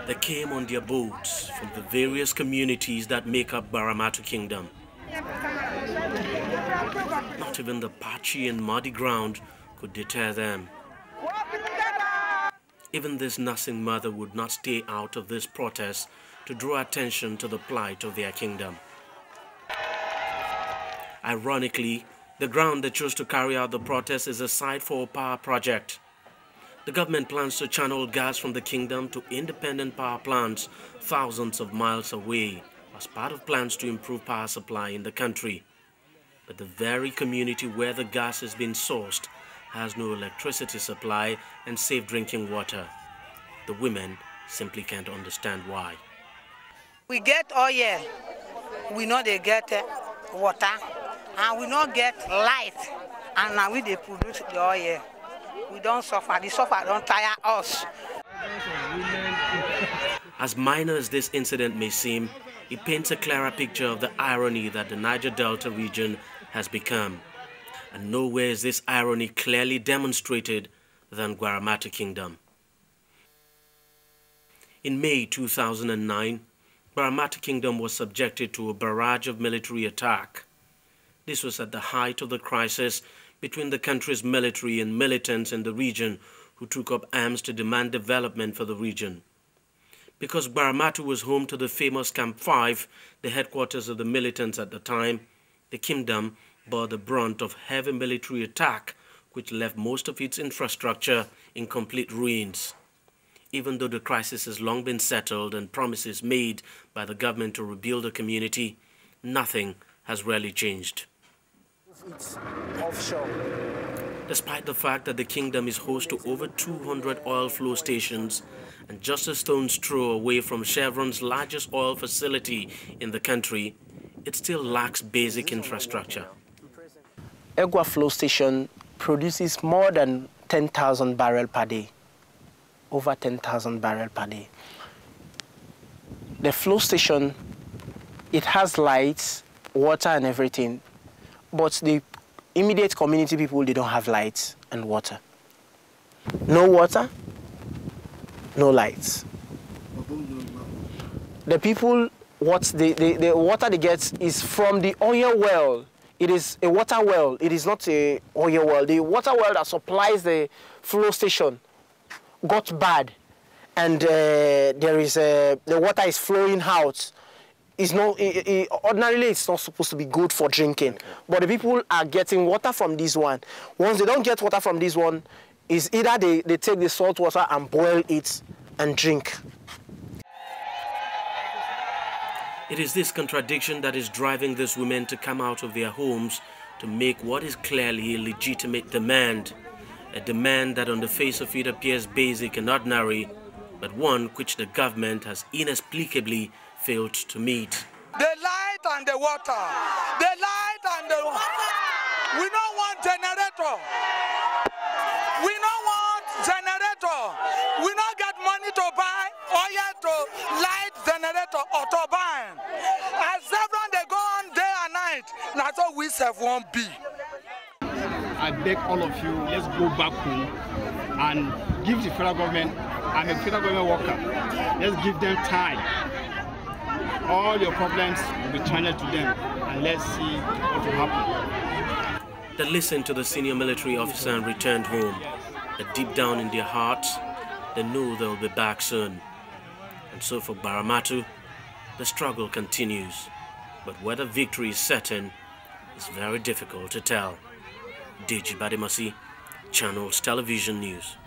They came on their boats from the various communities that make up Gbaramatu Kingdom. Not even the patchy and muddy ground could deter them. Even this nursing mother would not stay out of this protest to draw attention to the plight of their kingdom. Ironically, the ground they chose to carry out the protest is a site for a power project. The government plans to channel gas from the kingdom to independent power plants thousands of miles away as part of plans to improve power supply in the country. But the very community where the gas is being sourced has no electricity supply and safe drinking water. The women simply can't understand why. We get oil, we know they get water, and we don't get light, and now we they produce the oil. We don't suffer, the suffer don't tire us. As minor as this incident may seem, it paints a clearer picture of the irony that the Niger Delta region has become. And nowhere is this irony clearly demonstrated than Gbaramatu Kingdom. In May 2009, Gbaramatu Kingdom was subjected to a barrage of military attack. This was at the height of the crisis between the country's military and militants in the region who took up arms to demand development for the region. Because Gbaramatu was home to the famous Camp 5, the headquarters of the militants at the time, the kingdom bore the brunt of heavy military attack which left most of its infrastructure in complete ruins. Even though the crisis has long been settled and promises made by the government to rebuild the community, nothing has really changed. It's offshore. Despite the fact that the kingdom is host to over 200 oil flow stations and just a stone's throw away from Chevron's largest oil facility in the country, it still lacks basic infrastructure. Egwa flow station produces more than 10,000 barrels per day. Over 10,000 barrels per day. The flow station, it has lights, water and everything, but the immediate community people, they don't have lights and water. No water, no lights. The people, the water they get is from the oil well. It is a water well, it is not a oil well. The water well that supplies the flow station got bad, and the water is flowing out. It's not, ordinarily it's not supposed to be good for drinking, okay. But the people are getting water from this one. Once they don't get water from this one, is either they take the salt water and boil it and drink. It is this contradiction that is driving these women to come out of their homes to make what is clearly a legitimate demand. A demand that on the face of it appears basic and ordinary, but one which the government has inexplicably failed to meet. The light and the water. The light and the water. We don't want generator. We don't want generator. We don't get money to buy oil to light generator or turbine. As everyone they go on day and night, that's all we serve won't be. I beg all of you, let's go back home and give the federal government, I'm a federal government worker, let's give them time. All your problems will be channeled to them, and let's see what will happen. They listened to the senior military officer and returned home. But deep down in their hearts, they know they'll be back soon. And so for Gbaramatu, the struggle continues. But whether victory is certain is very difficult to tell. Gbaramatu, Channels Television News.